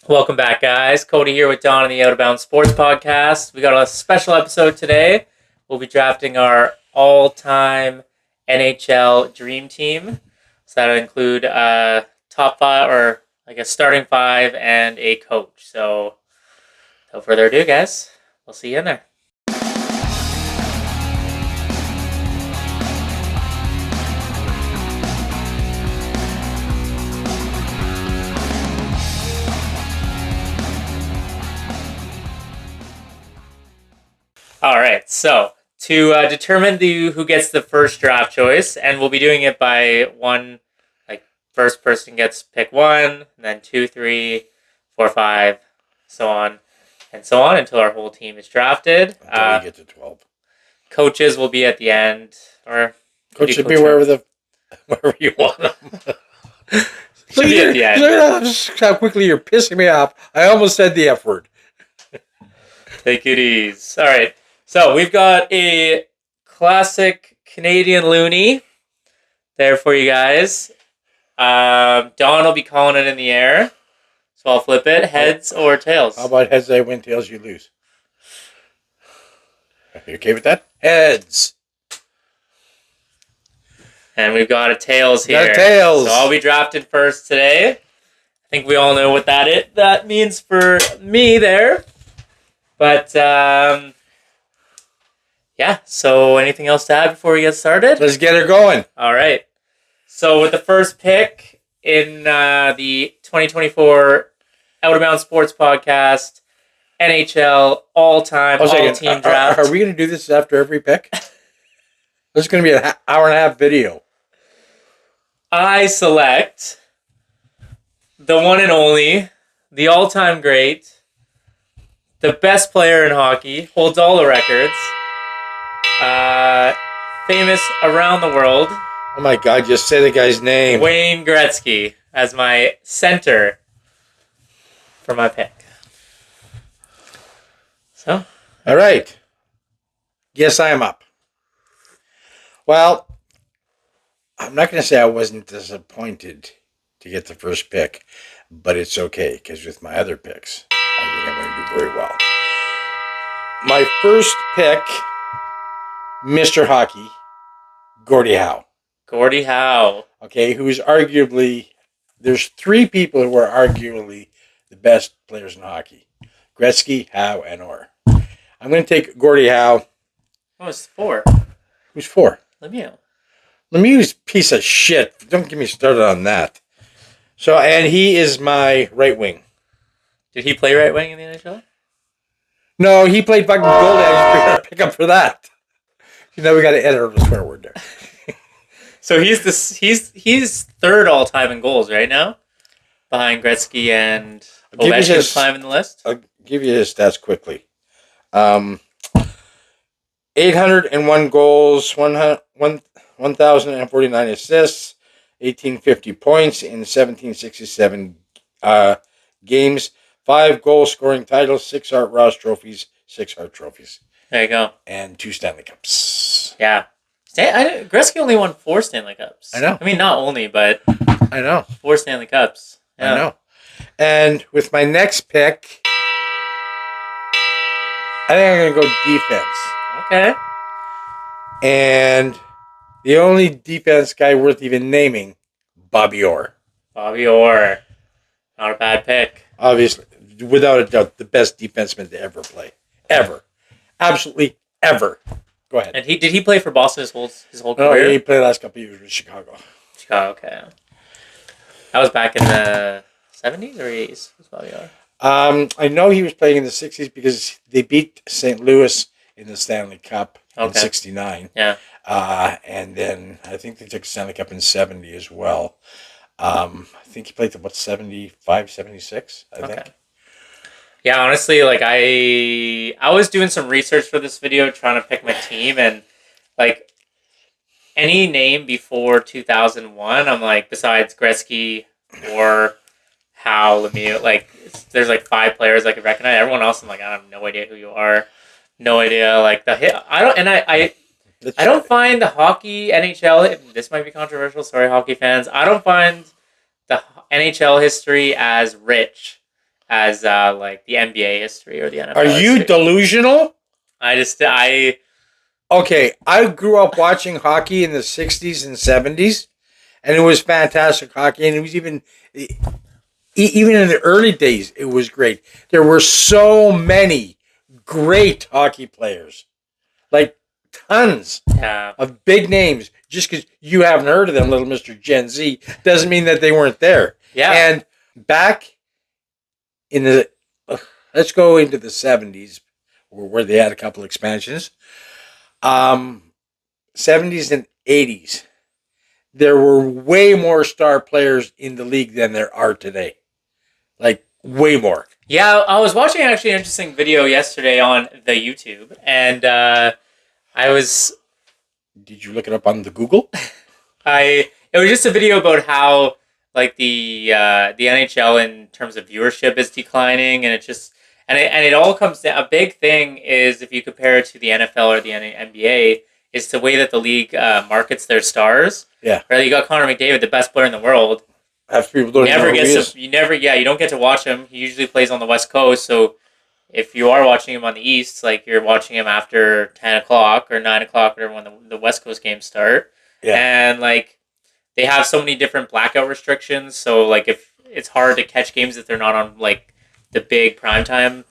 Welcome back, guys. Cody here with Don on the Out of Bounds Sports Podcast. We got a special episode today. We'll be drafting our all-time NHL Dream Team. So that'll include top five, or I guess starting five, and a coach. So without further ado, guys, we'll see you in there. All right, so to determine who gets the first draft choice, and we'll be doing it by one, like first person gets pick one, then 2, 3, 4, 5, so on and so on until our whole team is drafted. Until we get to 12. Coaches will be at the end, or Coach should be wherever you want them. Should be at the end. Look how quickly you're pissing me off. I almost said the F word. Take it easy. All right. So we've got a classic Canadian loony there for you guys. Don will be calling it in the air. So I'll flip it. Heads or tails? How about heads I win, tails you lose? You okay with that? Heads. And we've got a tails here. Got tails. So I'll be drafted first today. I think we all know what that means for me there. But, yeah, so anything else to add before we get started? Let's get her going. All right. So with the first pick in the 2024 Out of Bounds Sports Podcast, NHL all-time, all-team draft. Are we going to do this after every pick? This is going to be an hour and a half video. I select the one and only, the all-time great, the best player in hockey, holds all the records, famous around the world. Oh my God, just say the guy's name. Wayne Gretzky as my center for my pick. So? All right. Yes, I am up. Well, I'm not going to say I wasn't disappointed to get the first pick, but it's okay, because with my other picks, I think I'm going to do very well. My first pick, Mr. Hockey, Gordie Howe. Gordie Howe. Okay, who's arguably, there's three people who are arguably the best players in hockey. Gretzky, Howe, and Orr. I'm going to take Gordie Howe. Oh, it's 4. Who's 4? Lemieux. Lemieux's piece of shit. Don't get me started on that. So, and he is my right wing. Did he play right wing in the NHL? No, he played fucking goalie. I just got to pick up for that. You know, we got to edit the swear word there. So he's third all time in goals right now, behind Gretzky and Ovechkin's climbing the list. I'll give you his stats quickly. 801 goals, 1,049 assists, 1,850 points in 1,767 games, 5 goal-scoring titles, 6 Art Ross trophies, 6 Hart trophies. There you go. And 2 Stanley Cups. Yeah. Gretzky only won 4 Stanley Cups. I know. I mean, not only, but I know. 4 Stanley Cups. Yeah. I know. And with my next pick, I think I'm going to go defense. Okay. And the only defense guy worth even naming, Bobby Orr. Bobby Orr. Not a bad pick. Obviously, without a doubt, the best defenseman to ever play. Ever. Absolutely ever. Go ahead. And did he play for Boston his whole No, career? he played the last couple of years with Chicago. Chicago, okay. That was back in the 70s or 80s? Was Bobby Orr? I know he was playing in the 60s because they beat St. Louis in the Stanley Cup in 69. Yeah. And then I think they took the Stanley Cup in 70 as well. I think he played to about 75, 76, I think. Yeah, honestly, like I was doing some research for this video trying to pick my team, and like any name before 2001, I'm like, besides Gretzky or Howe, Lemieux, like there's like 5 players I could recognize. Everyone else, I'm like, I have no idea who you are. No idea. Like I don't find the hockey NHL, this might be controversial, sorry hockey fans, I don't find the NHL history as rich as like the NBA history or the NFL Are you history. delusional? I Okay, I grew up watching hockey in the 60s and 70s, and it was fantastic hockey, and it was even in the early days, it was great. There were so many great hockey players, like tons yeah of big names. Just because you haven't heard of them, little Mister Gen Z, doesn't mean that they weren't there. yeah And back in the, let's go into the 70s, where they had a couple expansions. Um, 70s and 80s, there were way more star players in the league than there are today. Like, way more. yeah. I was watching actually an interesting video yesterday on the YouTube, and I was Did you look it up on the Google? it was just a video about how like the NHL in terms of viewership is declining, and it all comes down. A big thing is if you compare it to the NFL or the NBA, is the way that the league markets their stars. Yeah. Right, you got Connor McDavid, the best player in the world. Half people don't even know who he is. You don't get to watch him. He usually plays on the West Coast, so if you are watching him on the East, like you're watching him after 10 o'clock or 9 o'clock, whatever when the West Coast games start. Yeah. And like they have so many different blackout restrictions, so like if it's hard to catch games if they're not on like the big primetime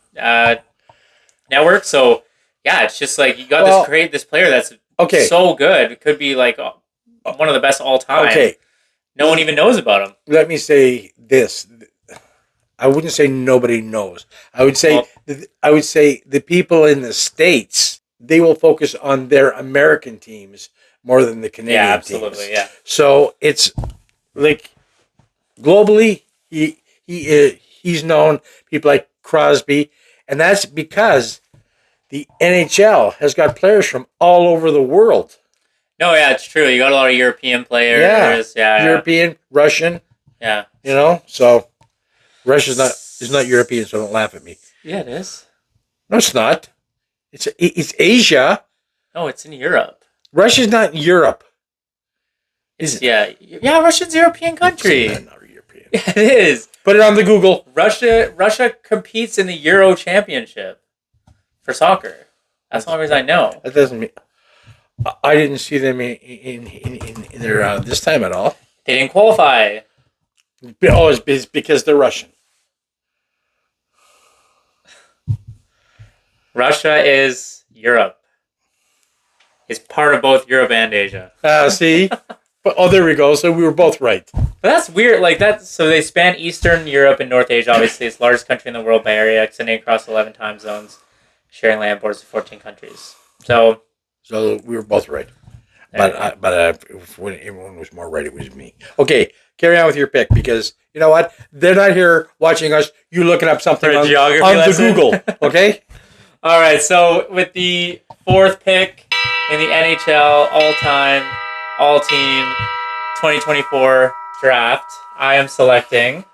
network. So yeah, it's just like you got this player that's so good. It could be like one of the best all time. Okay. No one even knows about him. Let me say this. I wouldn't say nobody knows. I would say the people in the States, they will focus on their American teams more than the Canadian teams. Yeah. So it's like globally, he's known. People like Crosby, and that's because the NHL has got players from all over the world. No, yeah, it's true. You got a lot of European players. Yeah. European, Russian. Yeah. You know, so Russia's not European, so don't laugh at me. Yeah, it is. No, it's not. It's Asia. No, it's in Europe. Russia's not in Europe. Yeah, Russia's a European country. It's not European. Yeah, it is. Put it on the Google. Russia competes in the Euro Championship for soccer. That's the only reason I know. That doesn't mean I didn't see them in their this time at all. They didn't qualify. Oh, it's because they're Russian. Russia is Europe. It's part of both Europe and Asia. See? But there we go. So we were both right. But that's weird. Like that. So they span Eastern Europe and North Asia. Obviously, it's the largest country in the world by area, extending across 11 time zones, sharing land borders with 14 countries. So we were both right. But when everyone was more right, it was me. Okay, carry on with your pick because you know what? They're not here watching us. You looking up something on the Google. Okay. All right. So with the fourth pick in the NHL all-time, all-team 2024 draft, I am selecting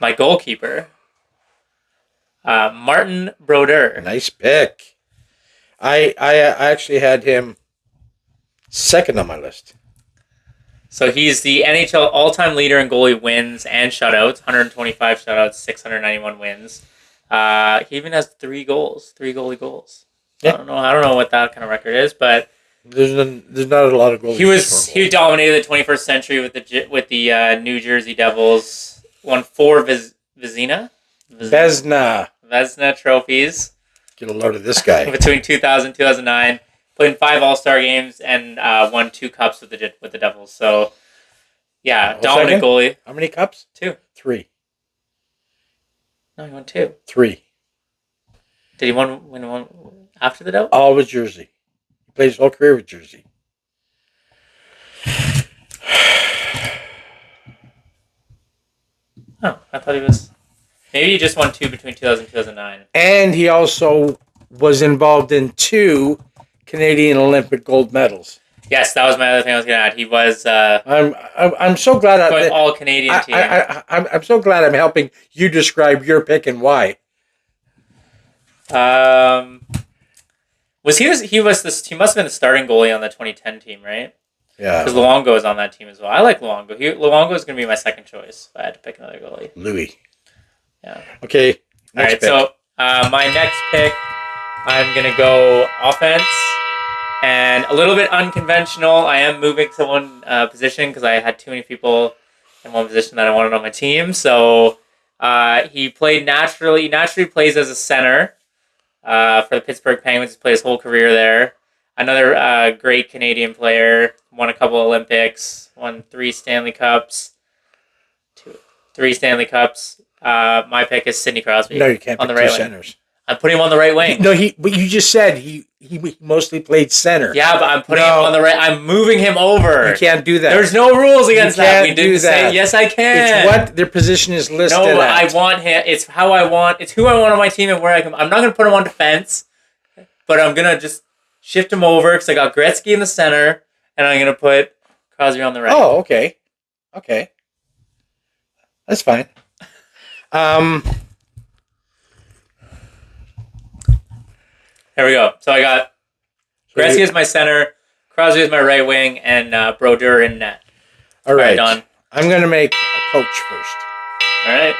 my goalkeeper, Martin Brodeur. Nice pick. I actually had him second on my list. So he's the NHL all-time leader in goalie wins and shutouts, 125 shutouts, 691 wins. He even has 3 goalie goals. Yeah. I don't know what that kind of record is, but there's not a lot of goalies. He dominated the 21st century with the New Jersey Devils. Won 4 Vezina trophies. Get a load of this guy. Between 2000 and 2009. Played in 5 All-Star games and won 2 cups with the Devils. So, yeah, dominant goalie. How many cups? 2. 3. No, he won 2. 3. Did he win one after the Devils? All with Jersey. He played his whole career with Jersey. Oh, I thought he was... Maybe he just won 2 between 2000 and 2009. And he also was involved in 2 Canadian Olympic gold medals. Yes, that was my other thing I was going to add. He was... I'm so glad... all Canadian team. I'm so glad I'm helping you describe your pick and why. He must have been the starting goalie on the 2010 team, right? Yeah. Because Luongo is on that team as well. I like Luongo. Luongo is going to be my second choice if I had to pick another goalie. Louis. Yeah. Okay. All right. Pick. So my next pick, I'm going to go offense. And a little bit unconventional. I am moving to one position because I had too many people in one position that I wanted on my team. So he played naturally. He naturally plays as a center for the Pittsburgh Penguins. He's played his whole career there. Another great Canadian player. Won a couple Olympics. Won 3 Stanley Cups. 3 Stanley Cups. My pick is Sidney Crosby. No, you can't on pick the right two wing. centers. I'm putting him on the right wing. No, but you just said he mostly played center. Yeah, but I'm putting him on the right. I'm moving him over. You can't do that. There's no rules against that. We can't didn't do say that. yes. I can. It's what their position is listed No, at. I want him. It's how I want. It's who I want on my team and where I can. I'm not gonna put him on defense, but I'm gonna just shift him over because I got Gretzky in the center, and I'm gonna put Crosby on the right. Oh, okay, that's fine. There we go. So I got Gretzky as my center, Crosby as my right wing, and Brodeur in net. All right, Don. I'm going to make a coach first. All right.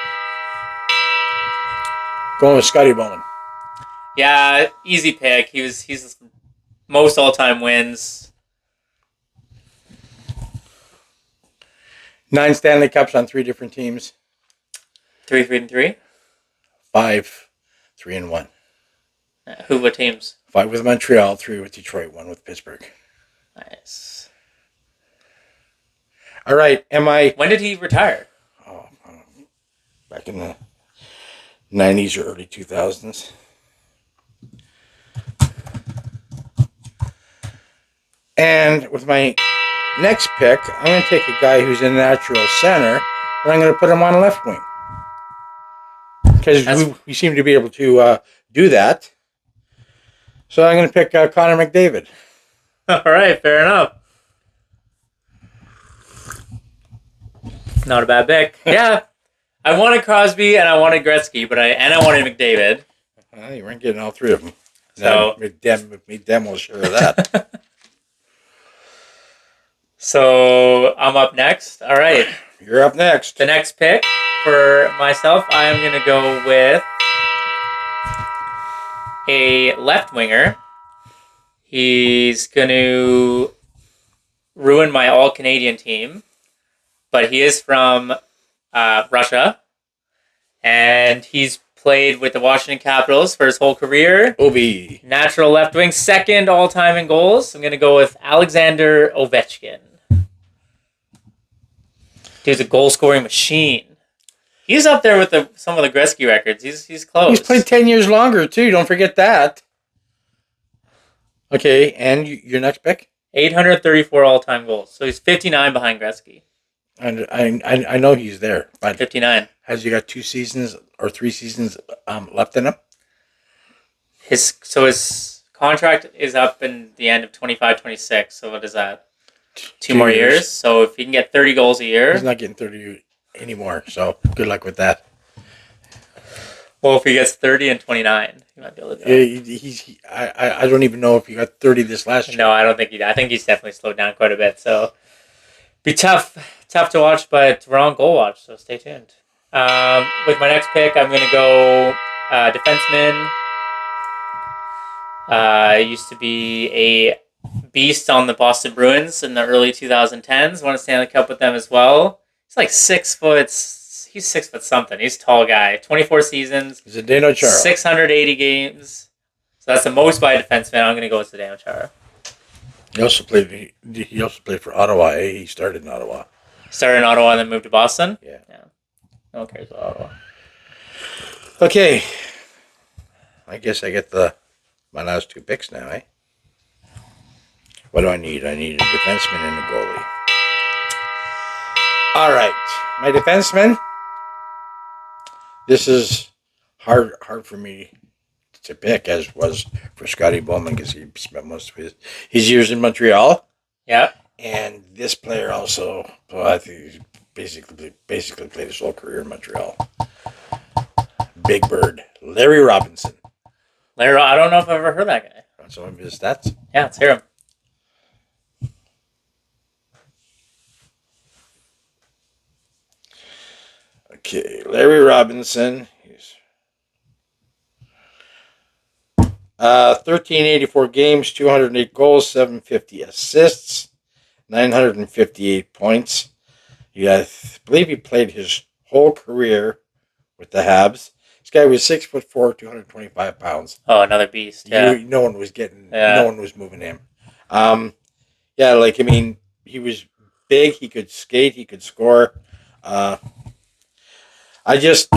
Going with Scotty Bowman. Yeah, easy pick. He's most all-time wins. 9 Stanley Cups on 3 different teams. 3, 3, and 3. 5, 3, and 1. What teams? 5 with Montreal, 3 with Detroit, 1 with Pittsburgh. Nice. All right, When did he retire? Back in the 90s or early 2000s. And with my next pick, I'm going to take a guy who's a natural center, and I'm going to put him on left wing. Because we seem to be able to do that. So I'm going to pick Connor McDavid. All right, fair enough. Not a bad pick. Yeah, I wanted Crosby and I wanted Gretzky, but I wanted McDavid. Well, you weren't getting all 3 of them. So McDavid will share that. So I'm up next. All right. You're up next. The next pick for myself, I'm going to go with a left winger. He's going to ruin my all-Canadian team, but he is from Russia, and he's played with the Washington Capitals for his whole career. Ovi. Natural left wing, second all-time in goals. I'm going to go with Alexander Ovechkin. Dude's a goal-scoring machine. He's up there with some of the Gretzky records. He's close. He's played 10 years longer, too. Don't forget that. Okay, and your next pick? 834 all-time goals. So he's 59 behind Gretzky. And I know he's there. But 59. has he got 2 seasons or 3 seasons left in him? His contract is up in the end of 25-26. So what is that? 2 more years. years. So if he can get 30 goals a year. He's not getting 30 anymore, so good luck with that. Well, if he gets 30 and 29, he might be able to do it. I don't even know if he got 30 this last year. No, I don't think he did. I think he's definitely slowed down quite a bit. So be tough to watch, but we're on goal watch, so stay tuned. With my next pick, I'm going to go defenseman. Used to be a beast on the Boston Bruins in the early 2010s. Won a Stanley Cup with them as well. He's like 6 foot. He's 6 foot something. He's a tall guy. 24 seasons. Zdeno Chara. 680 games. So that's the most by a defenseman. I'm going to go with Zdeno Chara. He also played for Ottawa. He started in Ottawa. Started in Ottawa and then moved to Boston? Yeah. No one cares about Ottawa. Okay. I guess I get my last 2 picks now, eh? What do I need? I need a defenseman and a goalie. All right. My defenseman. This is hard for me to pick, as was for Scotty Bowman, because he spent most of his years in Montreal. Yeah. And this player also, I think, he basically played his whole career in Montreal. Big Bird, Larry Robinson. Larry, I don't know if I've ever heard that guy. On some of his stats. Yeah, let's hear him. Okay, Larry Robinson. He's 1384 games, 208 goals, 750 assists, 958 points. I believe he played his whole career with the Habs. This guy was 6'4", 225 pounds. Oh, another beast. Yeah. No one was moving him. Yeah, like, I mean, he was big. He could skate. He could score. I was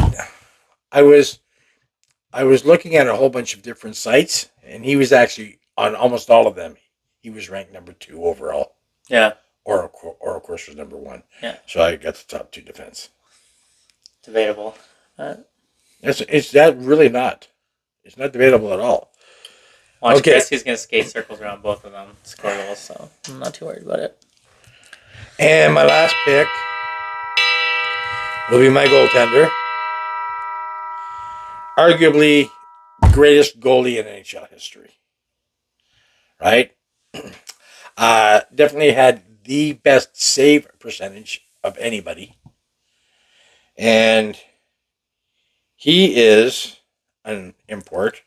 looking at a whole bunch of different sites, and he was actually on almost all of them. He was ranked number 2 overall. Yeah. Or of course was number 1. Yeah. So I got the top 2 defense. Debatable. It's that really not. It's not debatable at all. Watch Jesse's going to skate circles around both of them, score goals, so I'm not too worried about it. And my last pick will be my goaltender. Arguably the greatest goalie in NHL history. Right? Definitely had the best save percentage of anybody. And he is an import.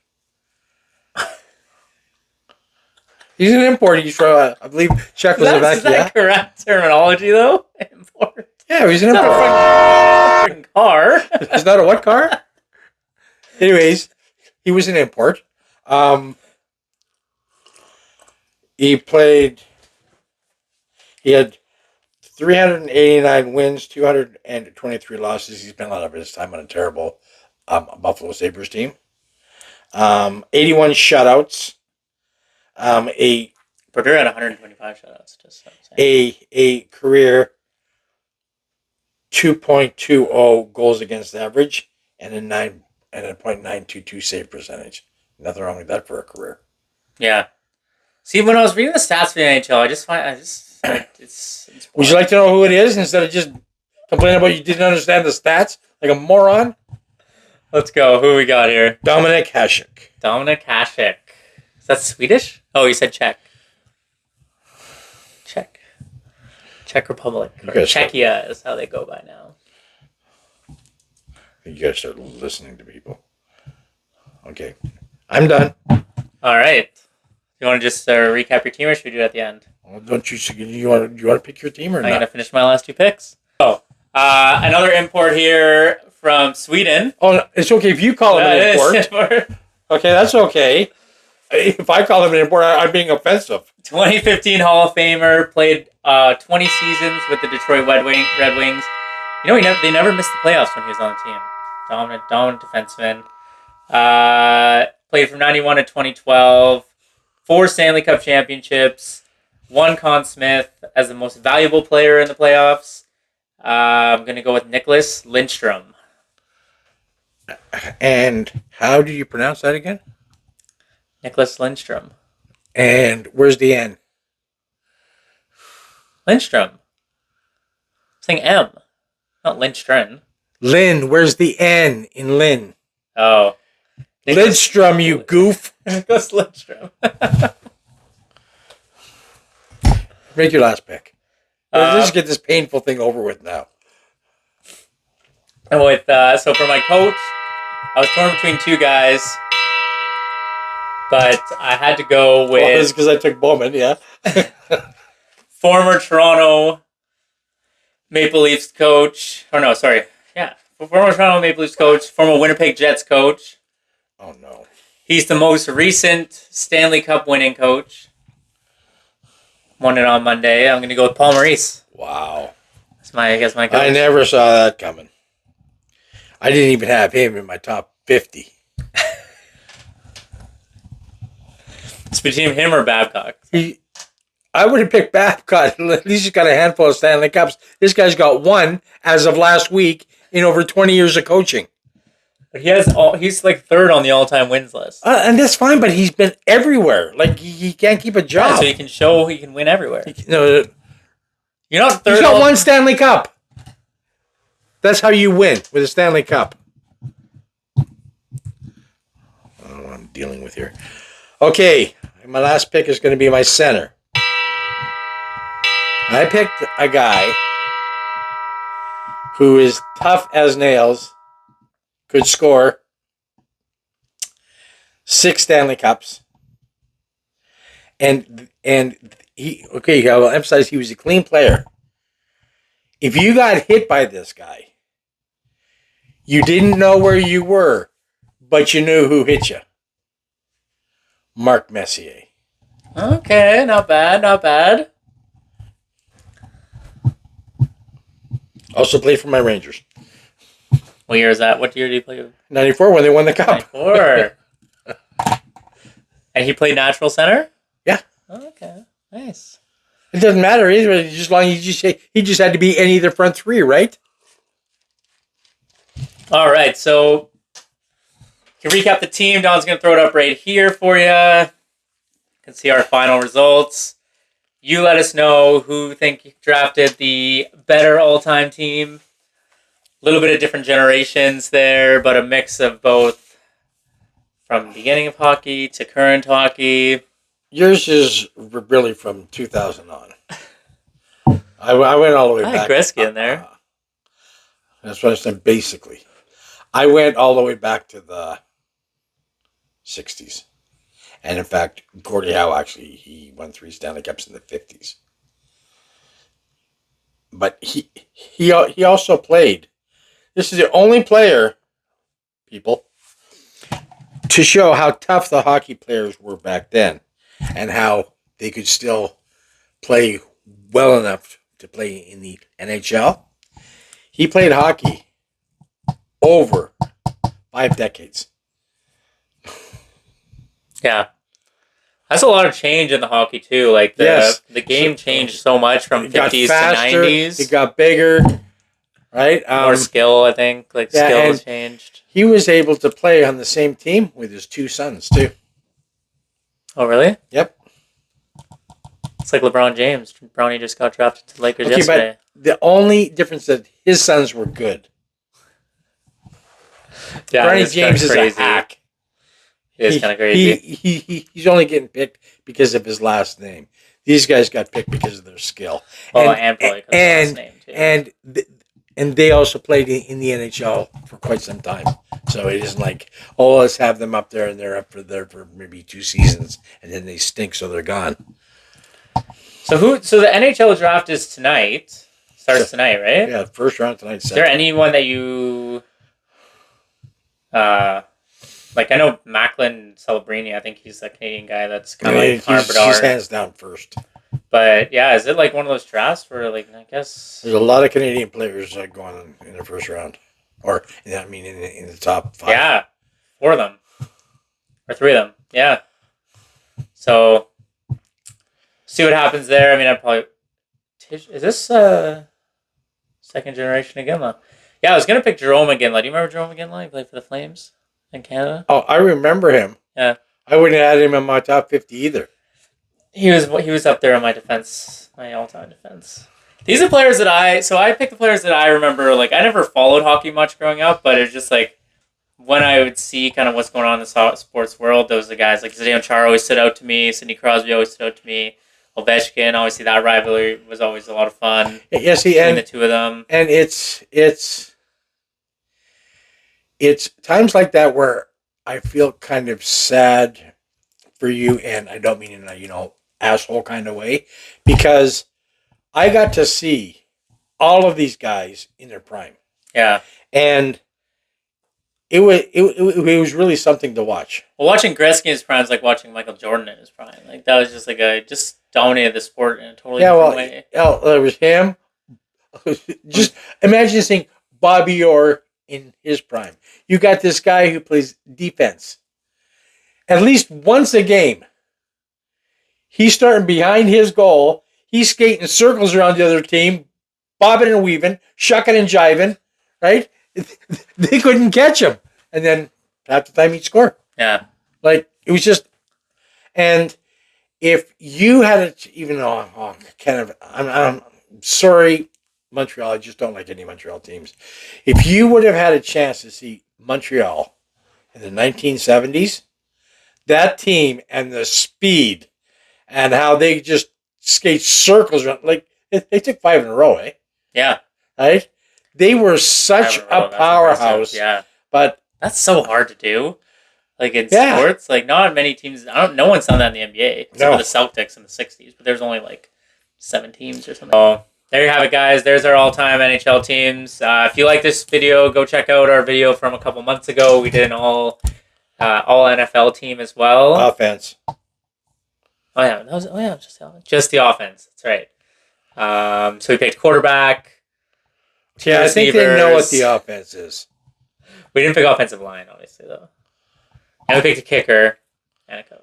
He's an import. He's from, I believe, Czechoslovakia. Is that correct terminology, though? Import. Yeah, he's an import. Car. Is that a what car? Anyways, he was an import. He had 389 wins, 223 losses. He spent a lot of his time on a terrible Buffalo Sabres team. 81 shutouts. Brodeur had 125 shutouts. Just a career 2.20 goals against average and a .922 save percentage. Nothing wrong with that for a career. Yeah. See, when I was reading the stats for the NHL, it's Would you like to know who it is instead of just complaining about you didn't understand the stats like a moron? Let's go. Who we got here? Dominik Hasek. Dominik Hasek. Is that Swedish? Oh, you said Czech. Czech Republic. Or Czechia is how they go by now. You gotta start listening to people. Okay. I'm done. All right. You want to just recap your team, or should we do it at the end? Well, don't you want to pick your team or not? I'm gonna finish my last 2 picks. Oh, another import here from Sweden. Oh, it's okay if you call him an import. Okay, that's okay. If I call him an import, I'm being offensive. 2015 Hall of Famer, played 20 seasons with the Detroit Red Wings. You know, they never missed the playoffs when he was on the team. Dominant defenseman. Played from 91 to 2012. 4 Stanley Cup championships. 1 Conn Smythe as the most valuable player in the playoffs. I'm going to go with Nicklas Lindstrom. And how do you pronounce that again? Nicklas Lindstrom. And where's the N? Lindstrom. I'm saying M, not Lindstrom. Lynn, where's the N in Lynn? Oh. Lindstrom, you goof. Nicklas Lindstrom. Make your last pick. Let's get this painful thing over with now. So for my coach, I was torn between 2 guys, but I had to go with... Well, it's because I took Bowman, yeah. Former Toronto Maple Leafs coach. Or no, sorry. Yeah. Former Toronto Maple Leafs coach, former Winnipeg Jets coach. Oh, no. He's the most recent Stanley Cup winning coach. Won it on Monday. I'm going to go with Paul Maurice. Wow. That's my coach. I never saw that coming. I didn't even have him in my top 50. It's between him or Babcock. I would have picked Babcock. At least he's got a handful of Stanley Cups. This guy's got 1 as of last week in over 20 years of coaching. But he's like 3rd on the all-time wins list. And that's fine, but he's been everywhere. Like, he can't keep a job. Yeah, so he can show he can win everywhere. You're not 3rd. He's got 1 Stanley Cup. That's how you win with a Stanley Cup. I don't know what I'm dealing with here. Okay, my last pick is going to be my center. I picked a guy who is tough as nails, could score 6 Stanley Cups, and he I will emphasize he was a clean player. If you got hit by this guy, you didn't know where you were, but you knew who hit you. Mark Messier. Okay, not bad, not bad. Also played for my Rangers. What year is that? What year did he play? 94 when they won the cup. 94. And he played natural center? Yeah. Oh, okay, nice. It doesn't matter either. Just long as he just had to be any of the front three, right? All right, so to recap the team, Don's going to throw it up right here for you. You can see our final results. You let us know who you think drafted the better all-time team. A little bit of different generations there, but a mix of both from beginning of hockey to current hockey. Yours is really from 2000 on. I went all the way back. I had Gretzky in there. That's what I said, basically. I went all the way back to the 60s. And in fact, Gordie Howe actually, he won 3 Stanley Cups in the 50s. But he also played. This is the only player, people, to show how tough the hockey players were back then and how they could still play well enough to play in the NHL. He played hockey over 5 decades. Yeah. That's a lot of change in the hockey, too. Like, the game changed so much from 50s faster, to 90s. It got bigger, right? More skill, I think. Like, skills changed. He was able to play on the same team with his 2 sons, too. Oh, really? Yep. It's like LeBron James. Brownie just got drafted to the Lakers yesterday. But the only difference is that his sons were good. Yeah, Brownie James is a hack. It is kind of crazy. He's only getting picked because of his last name. These guys got picked because of their skill. Oh, and probably because of his last name, too. And they also played in the NHL for quite some time. So it isn't like, oh, let's have them up there and they're up there for maybe 2 seasons and then they stink, so they're gone. So the NHL draft is tonight. Starts tonight, right? Yeah, first round tonight. Is there anyone that you like? I know Macklin Celebrini. I think he's a Canadian guy that's kind of like Connor Bedard. He's hands down first. But yeah, is it like one of those drafts where, like, I guess there's a lot of Canadian players going in the first round, or in the top 5. Yeah, 4 of them or 3 of them. Yeah. So see what happens there. I mean, I probably is this second generation Iginla? Yeah, I was gonna pick Jerome Iginla. Do you remember Jerome Iginla? He played for the Flames in Canada. Oh, I remember him. Yeah. I wouldn't have had him in my top 50 either. He was up there on my defense, my all-time defense. These are players that I picked the players that I remember. Like, I never followed hockey much growing up, but it's just like when I would see kind of what's going on in the sports world, those are the guys like Zdeno Chara always stood out to me. Sidney Crosby always stood out to me. Ovechkin, obviously that rivalry was always a lot of fun. Yeah, see, between the 2 of them. And it's times like that where I feel kind of sad for you, and I don't mean in a asshole kind of way, because I got to see all of these guys in their prime. Yeah, and it was really something to watch. Well, watching Gretzky in his prime is like watching Michael Jordan in his prime. Like, that was just like just dominated the sport in a totally different way. Yeah, there was him. Just imagine seeing Bobby Orr in his prime. You got this guy who plays defense. At least once a game, he's starting behind his goal. He's skating circles around the other team, bobbing and weaving, shucking and jiving, right? They couldn't catch him. And then half the time he'd score. Yeah. Like, it was just... And if you had even though I'm sorry, Montreal, I just don't like any Montreal teams. If you would have had a chance to see Montreal in the 1970s, that team and the speed and how they just skate circles around, like, they took 5 in a row, eh? Yeah. Right? They were such a That's powerhouse. impressive. Yeah, But that's so hard to do. Like in Yeah. sports, like not many teams. No one's done that in the NBA except No. for the Celtics in the '60s. But there's only like 7 teams or something. So there you have it, guys. There's our all-time NHL teams. If you like this video, go check out our video from a couple months ago. We did an all NFL team as well. offense. Just the offense. That's right. So we picked quarterback. Yeah, I think they know what the receivers. offense is. We didn't pick offensive line, obviously, though. And we picked a kicker and a coach.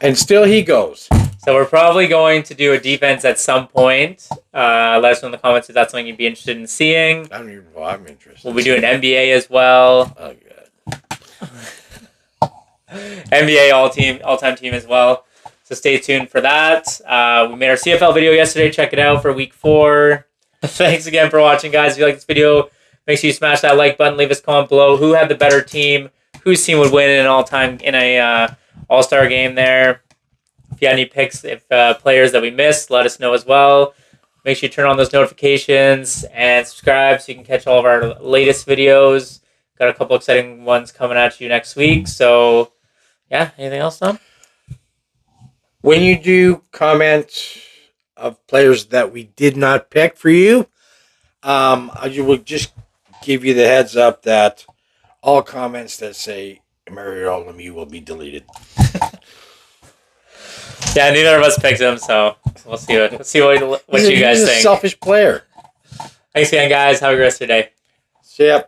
And still he goes. So we're probably going to do a defense at some point. Let us know in the comments if that's something you'd be interested in seeing. I'm interested. We'll be doing NBA as well. Oh, good. NBA all-time team as well. So stay tuned for that. We made our CFL video yesterday. Check it out for week 4. Thanks again for watching, guys. If you like this video, make sure you smash that like button. Leave us a comment below. Who had the better team? Whose team would win in an all-star game there? If you had any picks, players that we missed, let us know as well. Make sure you turn on those notifications and subscribe so you can catch all of our latest videos. Got a couple exciting ones coming at you next week. So, yeah, anything else, Tom? When you do comments of players that we did not pick for you, I will just give you the heads up that all comments that say Mario Lemieux will be deleted. Yeah, neither of us picked him, so we'll see what you guys He's a think. selfish player. Thanks again, guys. Have a great rest of your day. See ya.